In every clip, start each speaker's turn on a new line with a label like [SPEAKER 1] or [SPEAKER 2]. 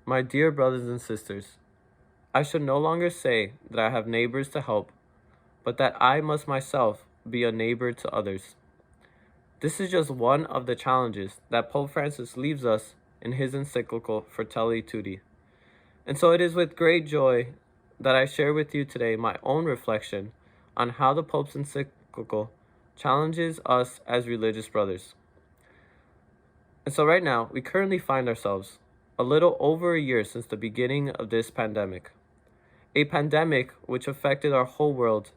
[SPEAKER 1] My dear brothers and sisters, I should no longer say that I have neighbors to help, but that I must myself be a neighbor to others. This is just one of the challenges that Pope Francis leaves us in his encyclical Fratelli Tutti. And so it is with great joy that I share with you today my own reflection on how the Pope's encyclical challenges us as religious brothers. And so right now, we currently find ourselves a little over a year since the beginning of this pandemic. A pandemic which affected our whole world,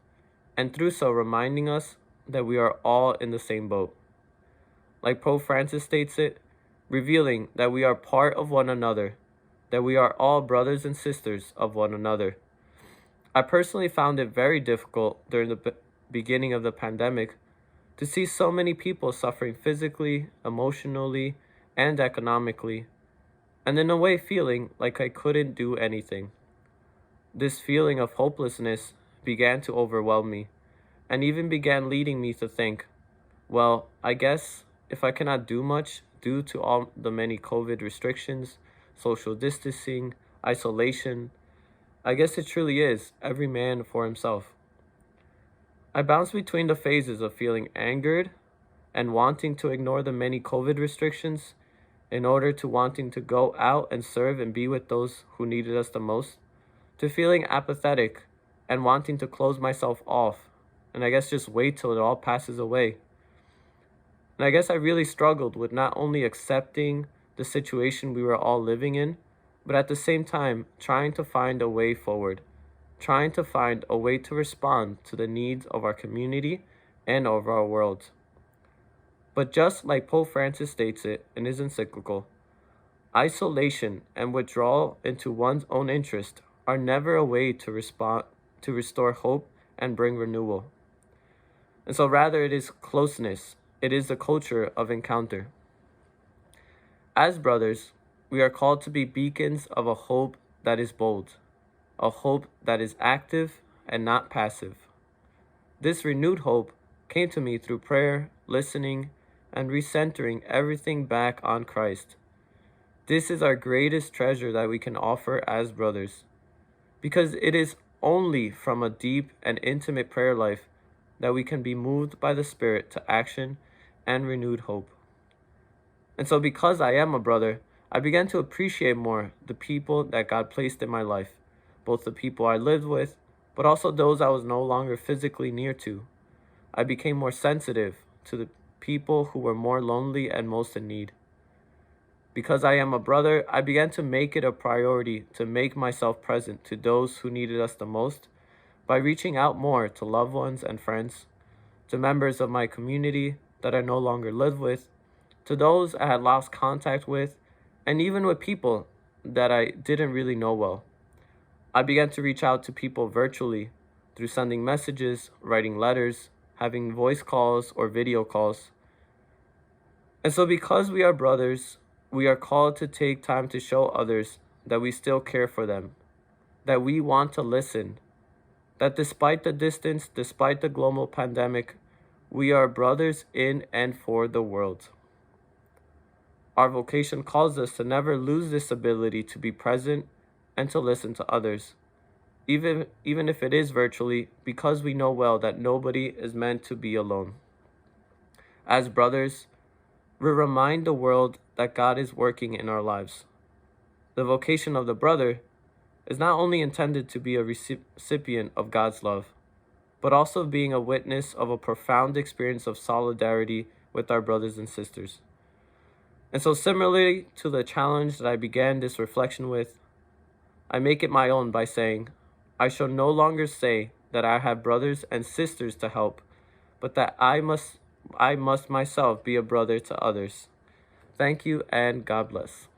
[SPEAKER 1] and through so reminding us that we are all in the same boat. Like Pope Francis states it, revealing that we are part of one another, that we are all brothers and sisters of one another. I personally found it very difficult during the beginning of the pandemic to see so many people suffering physically, emotionally, and economically, and in a way feeling like I couldn't do anything. This feeling of hopelessness began to overwhelm me, and even began leading me to think, well, I guess if I cannot do much due to all the many COVID restrictions, social distancing, isolation, I guess it truly is every man for himself. I bounce between the phases of feeling angered and wanting to ignore the many COVID restrictions in order to wanting to go out and serve and be with those who needed us the most, to feeling apathetic and wanting to close myself off and I guess just wait till it all passes away. And I guess I really struggled with not only accepting the situation we were all living in, but at the same time trying to find a way forward, trying to find a way to respond to the needs of our community and of our world. But just like Pope Francis states it in his encyclical, isolation and withdrawal into one's own interest are never a way to restore hope and bring renewal. And so rather it is closeness, it is the culture of encounter. As brothers, we are called to be beacons of a hope that is bold, a hope that is active and not passive. This renewed hope came to me through prayer, listening, and recentering everything back on Christ. This is our greatest treasure that we can offer as brothers, because it is only from a deep and intimate prayer life that we can be moved by the Spirit to action and renewed hope. And so because I am a brother, I began to appreciate more the people that God placed in my life, both the people I lived with, but also those I was no longer physically near to. I became more sensitive to the people who were more lonely and most in need. Because I am a brother, I began to make it a priority to make myself present to those who needed us the most by reaching out more to loved ones and friends, to members of my community that I no longer live with, to those I had lost contact with, and even with people that I didn't really know well. I began to reach out to people virtually through sending messages, writing letters, having voice calls or video calls. And so because we are brothers, we are called to take time to show others that we still care for them, that we want to listen, that despite the distance, despite the global pandemic, we are brothers in and for the world. Our vocation calls us to never lose this ability to be present and to listen to others, even if it is virtually, because we know well that nobody is meant to be alone. As brothers, we remind the world that God is working in our lives. The vocation of the brother is not only intended to be a recipient of God's love, but also being a witness of a profound experience of solidarity with our brothers and sisters. And so similarly to the challenge that I began this reflection with, I make it my own by saying, I shall no longer say that I have brothers and sisters to help, but that I must myself be a brother to others. Thank you and God bless.